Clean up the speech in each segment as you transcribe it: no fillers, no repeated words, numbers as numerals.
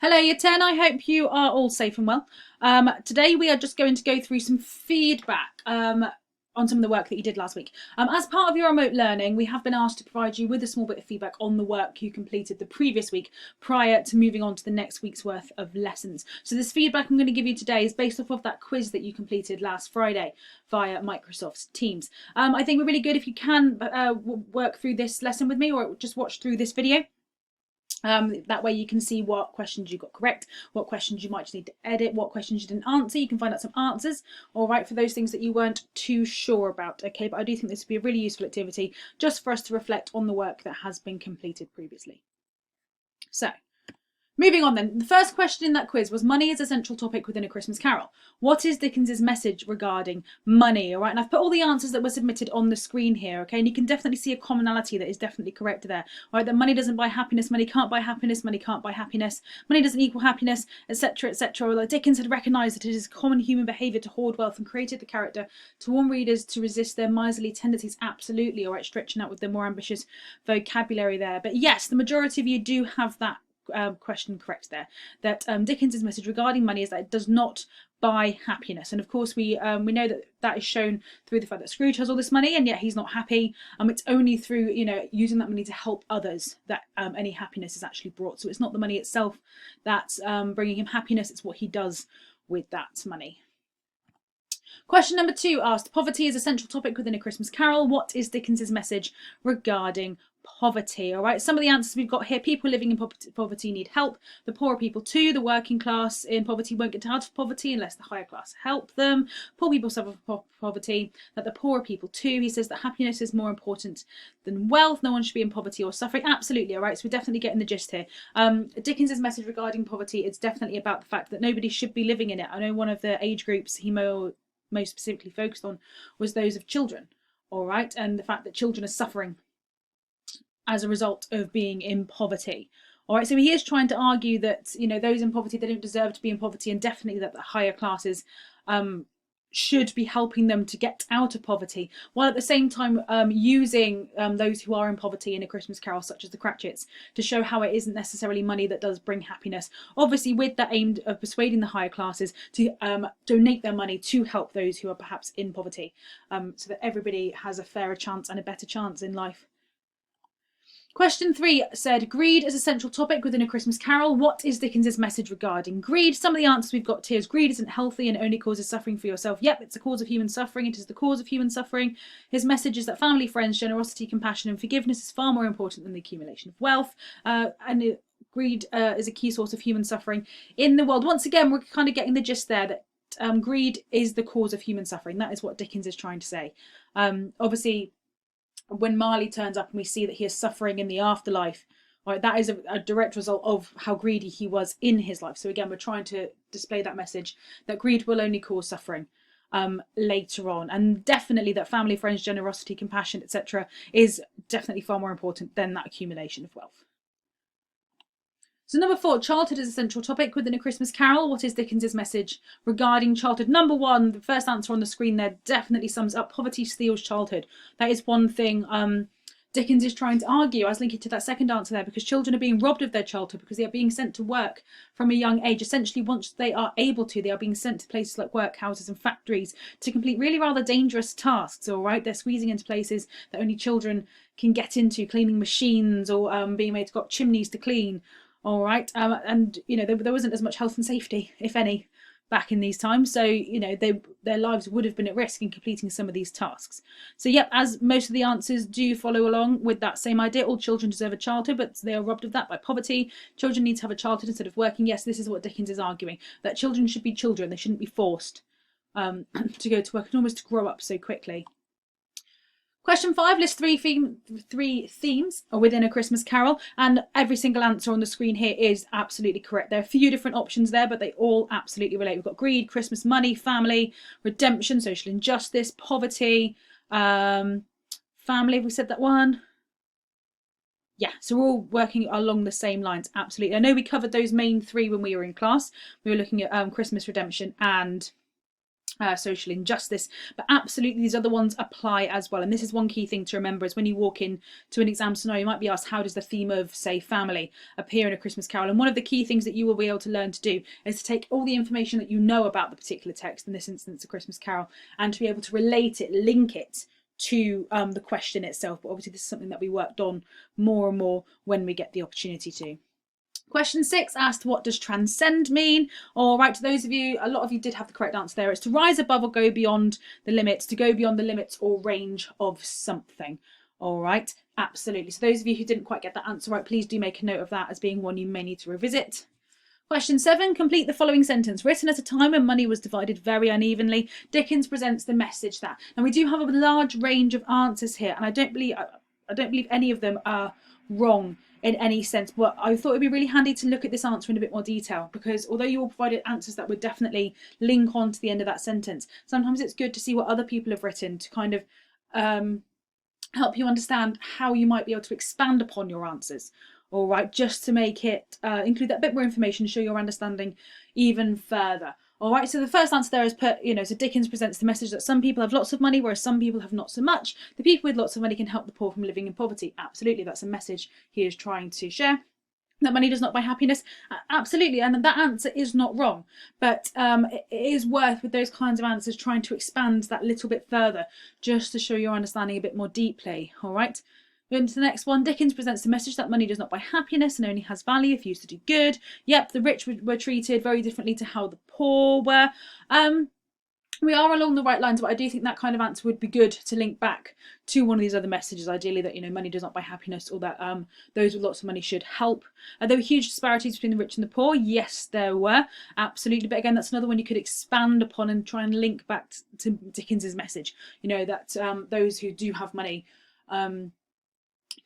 Hello, Year 10. I hope you are all safe and well. Today we are just going to go through some feedback on some of the work that you did last week. As part of your remote learning, we have been asked to provide you with a small bit of feedback on the work you completed the previous week prior to moving on to the next week's worth of lessons. So this feedback I'm going to give you today is based off of that quiz that you completed last Friday via Microsoft Teams. I think we're really good if you can work through this lesson with me or just watch through this video. That way you can see what questions you got correct, what questions you might need to edit, what questions you didn't answer. You can find out some answers, all right, for those things that you weren't too sure about, okay? But I do think this would be a really useful activity just for us to reflect on the work that has been completed previously. So, moving on then, the first question in that quiz was money is a central topic within A Christmas Carol. What is Dickens's message regarding money? All right, and I've put all the answers that were submitted on the screen here, okay, and you can definitely see a commonality that is definitely correct there. All right, that money doesn't buy happiness, money can't buy happiness, money can't buy happiness, money doesn't equal happiness, etc., etc. Although Dickens had recognised that it is common human behaviour to hoard wealth and created the character to warn readers to resist their miserly tendencies, absolutely, all right, stretching out with the more ambitious vocabulary there. But yes, the majority of you do have that question correct there, that Dickens's message regarding money is that it does not buy happiness. And of course we know that that is shown through the fact that Scrooge has all this money and yet he's not happy. It's only through, you know, using that money to help others that any happiness is actually brought. So it's not the money itself that's bringing him happiness, it's what he does with that money. Question number 2 asked, poverty is a central topic within A Christmas Carol. What is Dickens's message regarding poverty? All right, some of the answers we've got here: people living in poverty need help. The poorer people too. The working class in poverty won't get out of poverty unless the higher class help them. Poor people suffer from poverty. That the poorer people too. He says that happiness is more important than wealth. No one should be in poverty or suffering. Absolutely, all right. So we're definitely getting the gist here. Dickens's message regarding poverty is definitely about the fact that nobody should be living in it. I know one of the age groups he most specifically focused on was those of children, all right, and the fact that children are suffering as a result of being in poverty. All right, so he is trying to argue that, you know, those in poverty, they don't deserve to be in poverty, and definitely that the higher classes should be helping them to get out of poverty, while at the same time using those who are in poverty in A Christmas Carol, such as the Cratchits, to show how it isn't necessarily money that does bring happiness. Obviously with that aim of persuading the higher classes to donate their money to help those who are perhaps in poverty, so that everybody has a fairer chance and a better chance in life. Question 3 said, greed is a central topic within A Christmas Carol. What is Dickens's message regarding greed? Some of the answers we've got here is greed isn't healthy and only causes suffering for yourself. Yep, it's a cause of human suffering. It is the cause of human suffering. His message is that family, friends, generosity, compassion and forgiveness is far more important than the accumulation of wealth. Greed is a key source of human suffering in the world. Once again, we're kind of getting the gist there that greed is the cause of human suffering. That is what Dickens is trying to say. Obviously, when Marley turns up and we see that he is suffering in the afterlife, right, that is a direct result of how greedy he was in his life. So again, we're trying to display that message that greed will only cause suffering later on, and definitely that family, friends, generosity, compassion, etc. is definitely far more important than that accumulation of wealth. So number 4, childhood is a central topic within A Christmas Carol. What is Dickens's message regarding childhood? Number 1, the first answer on the screen there definitely sums up: poverty steals childhood. That is one thing Dickens is trying to argue. I was linking to that second answer there, because children are being robbed of their childhood because they are being sent to work from a young age. Essentially, once they are able to, they are being sent to places like workhouses and factories to complete really rather dangerous tasks, all right? They're squeezing into places that only children can get into, cleaning machines or being made to got chimneys to clean. All right, and you know there wasn't as much health and safety, if any, back in these times. So you know their lives would have been at risk in completing some of these tasks. So yep, as most of the answers do follow along with that same idea, all children deserve a childhood, but they are robbed of that by poverty. Children need to have a childhood instead of working. Yes, this is what Dickens is arguing, that children should be children. They shouldn't be forced to go to work and almost to grow up so quickly. Question 5 lists three themes within A Christmas Carol, and every single answer on the screen here is absolutely correct. There are a few different options there, but they all absolutely relate. We've got greed, Christmas, money, family, redemption, social injustice, poverty, family. Have we said that one? Yeah, so we're all working along the same lines, absolutely. I know we covered those main 3 when we were in class. We were looking at Christmas, redemption and social injustice, but absolutely these other ones apply as well. And this is one key thing to remember, is when you walk in to an exam scenario, you might be asked, how does the theme of, say, family appear in A Christmas Carol? And one of the key things that you will be able to learn to do is to take all the information that you know about the particular text, in this instance A Christmas Carol, and to be able to relate it, link it to the question itself. But obviously this is something that we worked on more and more when we get the opportunity to. Question 6 asked, what does transcend mean? All right, to those of you, a lot of you did have the correct answer there. It's to rise above or go beyond the limits, to go beyond the limits or range of something. All right, absolutely. So those of you who didn't quite get that answer right, please do make a note of that as being one you may need to revisit. Question 7, complete the following sentence. Written at a time when money was divided very unevenly, Dickens presents the message that. And we do have a large range of answers here, and I don't believe any of them are wrong in any sense, but I thought it'd be really handy to look at this answer in a bit more detail, because although you all provided answers that would definitely link on to the end of that sentence, sometimes it's good to see what other people have written to kind of help you understand how you might be able to expand upon your answers. All right, just to make it include that bit more information, show your understanding even further. All right, so the first answer there is put, so Dickens presents the message that some people have lots of money, whereas some people have not so much. The people with lots of money can help the poor from living in poverty. Absolutely, that's a message he is trying to share. That money does not buy happiness. Absolutely, and that answer is not wrong. But it is worth, with those kinds of answers, trying to expand that little bit further, just to show your understanding a bit more deeply. All right. Going to the next one, Dickens presents the message that money does not buy happiness and only has value if used to do good. Yep, the rich were treated very differently to how the poor were. We are along the right lines, but I do think that kind of answer would be good to link back to one of these other messages, ideally that, money does not buy happiness, or that those with lots of money should help. There were huge disparities between the rich and the poor. Yes, there were, absolutely. But again, that's another one you could expand upon and try and link back to Dickens's message, that those who do have money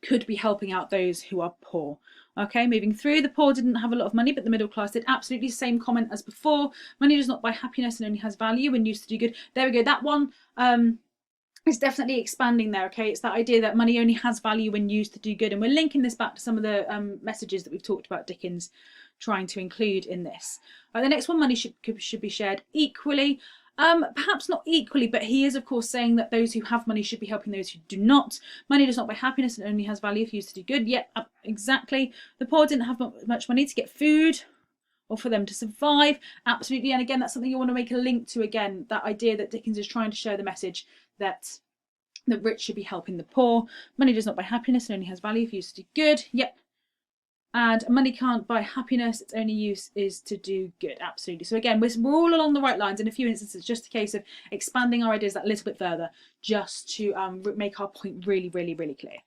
could be helping out those who are poor. Okay, moving through, the poor didn't have a lot of money, but the middle class did. Absolutely same comment as before. Money does not buy happiness and only has value when used to do good. There we go. That one is definitely expanding there. Okay, it's that idea that money only has value when used to do good, and we're linking this back to some of the messages that we've talked about Dickens trying to include in this. Right, the next one, money should be shared equally. Perhaps not equally, but he is of course saying that those who have money should be helping those who do not. Money does not buy happiness and only has value if used to do good. Yet, exactly. The poor didn't have much money to get food or for them to survive. Absolutely. And again, that's something you want to make a link to, again, that idea that Dickens is trying to share the message that the rich should be helping the poor. Money does not buy happiness and only has value if used to do good. Yep. And money can't buy happiness, its only use is to do good. Absolutely. So again, we're all along the right lines. In a few instances, just a case of expanding our ideas that little bit further, just to make our point really, really, really clear.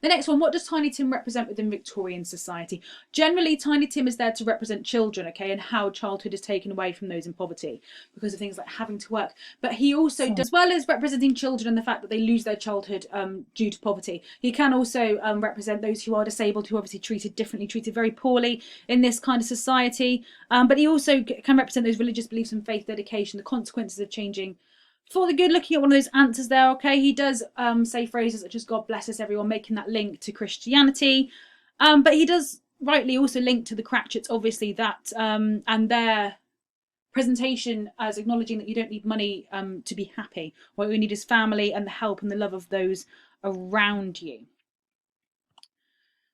The next one, what does Tiny Tim represent within Victorian society? Generally, Tiny Tim is there to represent children, okay, and how childhood is taken away from those in poverty because of things like having to work. But he also does, as well as representing children and the fact that they lose their childhood due to poverty, he can also represent those who are disabled, who are obviously treated differently, treated very poorly in this kind of society. But he also can represent those religious beliefs and faith dedication, the consequences of changing for the good. Looking at one of those answers there, okay, he does say phrases such as God bless us everyone, making that link to Christianity, but he does rightly also link to the Cratchits, obviously, that and their presentation as acknowledging that you don't need money to be happy. What you need is family and the help and the love of those around you.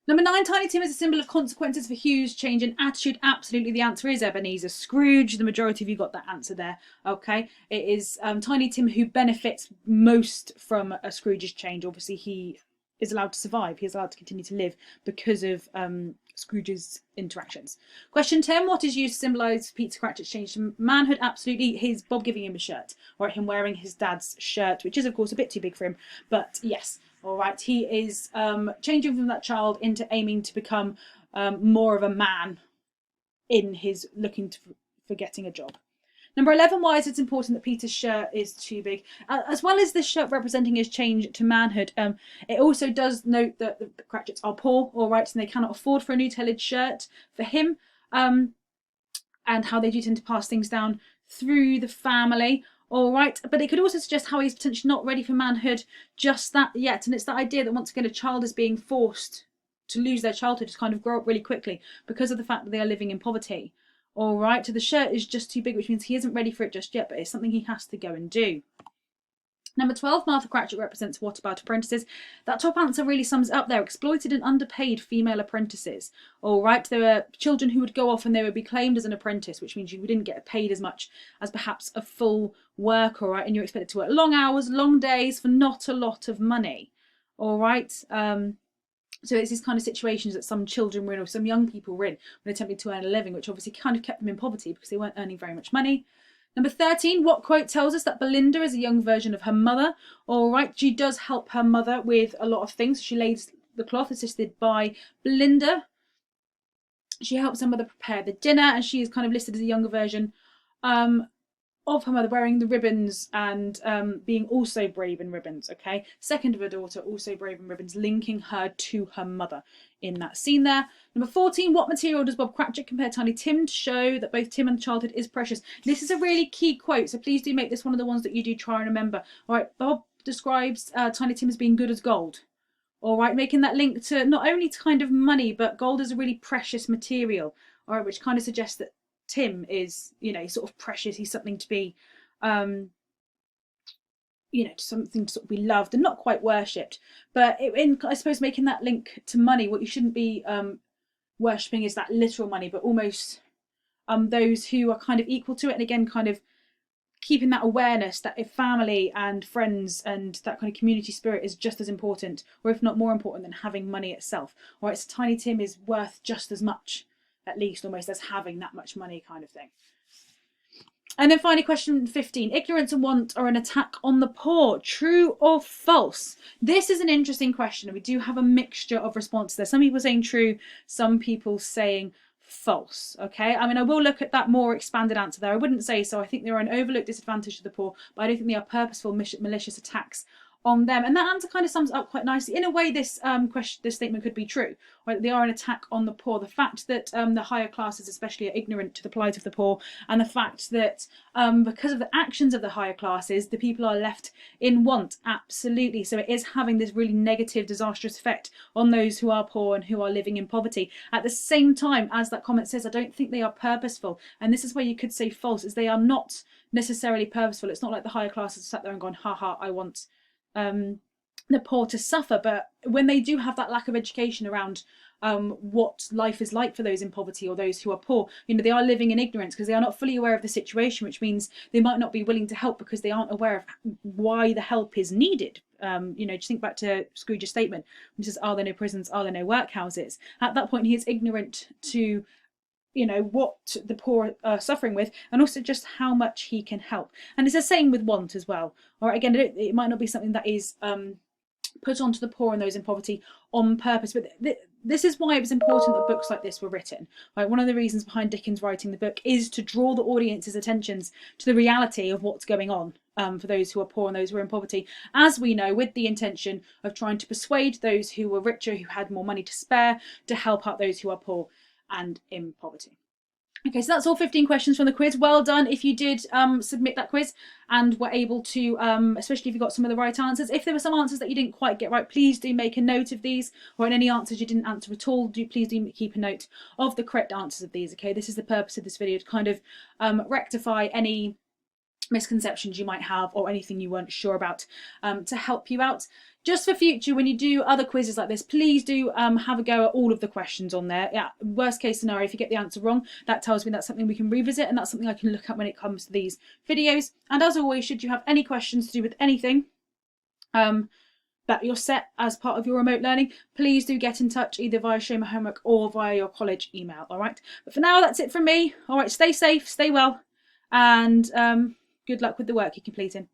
Number 9, Tiny Tim is a symbol of consequences for huge change in attitude. Absolutely, the answer is Ebenezer Scrooge. The majority of you got that answer there. Okay, it is Tiny Tim who benefits most from a Scrooge's change. Obviously, he is allowed to survive. He is allowed to continue to live because of Scrooge's interactions. Question 10, what is used to symbolise Peter Cratchit's change to manhood? Absolutely, his Bob giving him a shirt, or him wearing his dad's shirt, which is of course a bit too big for him, but yes. All right, he is changing from that child into aiming to become more of a man in his looking for getting a job. Number 11, why is it important that Peter's shirt is too big? As well as this shirt representing his change to manhood, it also does note that the Cratchits are poor, all right, and they cannot afford for a new tailored shirt for him, and how they do tend to pass things down through the family. All right, but it could also suggest how he's potentially not ready for manhood just that yet. And it's that idea that once again a child is being forced to lose their childhood, to kind of grow up really quickly because of the fact that they are living in poverty. All right, so the shirt is just too big, which means he isn't ready for it just yet, but it's something he has to go and do. Number 12, Martha Cratchit represents what about apprentices? That top answer really sums it up there. Exploited and underpaid female apprentices. All right, there were children who would go off and they would be claimed as an apprentice, which means you didn't get paid as much as perhaps a full worker, all right, and you're expected to work long hours, long days for not a lot of money. All right. So it's these kind of situations that some children were in, or some young people were in, when attempting to earn a living, which obviously kind of kept them in poverty because they weren't earning very much money. Number 13, what quote tells us that Belinda is a young version of her mother? All right, she does help her mother with a lot of things. She lays the cloth, assisted by Belinda. She helps her mother prepare the dinner, and she is kind of listed as a younger version of her mother, wearing the ribbons and being also brave in ribbons, okay? Second of her daughter, also brave in ribbons, linking her to her mother in that scene there. Number 14, what material does Bob Cratchit compare Tiny Tim to show that both Tim and childhood is precious? This is a really key quote, so please do make this one of the ones that you do try and remember. All right, Bob describes Tiny Tim as being good as gold. All right, making that link to not only to kind of money, but gold is a really precious material, all right, which kind of suggests that Tim is, you know, sort of precious. He's something to be, you know, something to sort of be loved and not quite worshipped. But I suppose, making that link to money, what you shouldn't be worshipping is that literal money, but almost those who are kind of equal to it. And again, kind of keeping that awareness that if family and friends and that kind of community spirit is just as important, or if not more important than having money itself. All right, so Tiny Tim is worth just as much, at least almost, as having that much money, kind of thing. And then finally, question 15, ignorance and want are an attack on the poor. True or false? This is an interesting question, and we do have a mixture of responses there. Some people saying true, some people saying false. Okay, I mean, I will look at that more expanded answer there. I wouldn't say so. I think they are an overlooked disadvantage to the poor, but I don't think they are purposeful, malicious attacks on them. And that answer kind of sums it up quite nicely. In a way, this this statement could be true. Right? They are an attack on the poor. The fact that the higher classes especially are ignorant to the plight of the poor, and the fact that because of the actions of the higher classes, the people are left in want. Absolutely. So it is having this really negative, disastrous effect on those who are poor and who are living in poverty. At the same time, as that comment says, I don't think they are purposeful. And this is where you could say false, is they are not necessarily purposeful. It's not like the higher classes sat there and gone, ha, I want the poor to suffer. But when they do have that lack of education around what life is like for those in poverty or those who are poor, you know, they are living in ignorance because they are not fully aware of the situation, which means they might not be willing to help because they aren't aware of why the help is needed. You know, just think back to Scrooge's statement, which says, are there no prisons, are there no workhouses? At that point, he is ignorant to, you know, what the poor are suffering with, and also just how much he can help. And it's the same with want as well. Or again, it might not be something that is put onto the poor and those in poverty on purpose, but this is why it was important that books like this were written. Right? One of the reasons behind Dickens writing the book is to draw the audience's attentions to the reality of what's going on for those who are poor and those who are in poverty, as we know, with the intention of trying to persuade those who were richer, who had more money to spare, to help out those who are poor and in poverty. Okay, so that's all 15 questions from the quiz. Well done if you did submit that quiz and were able to, especially if you got some of the right answers. If there were some answers that you didn't quite get right, please do make a note of these, or in any answers you didn't answer at all, please do keep a note of the correct answers of these. Okay, this is the purpose of this video, to kind of rectify any misconceptions you might have or anything you weren't sure about, to help you out. Just for future, when you do other quizzes like this, please do have a go at all of the questions on there. Yeah, worst case scenario, if you get the answer wrong, that tells me that's something we can revisit, and that's something I can look at when it comes to these videos. And as always, should you have any questions to do with anything that you're set as part of your remote learning, please do get in touch either via Show My Homework or via your college email. All right, but for now, that's it from me. All right, stay safe, stay well, and good luck with the work you're completing.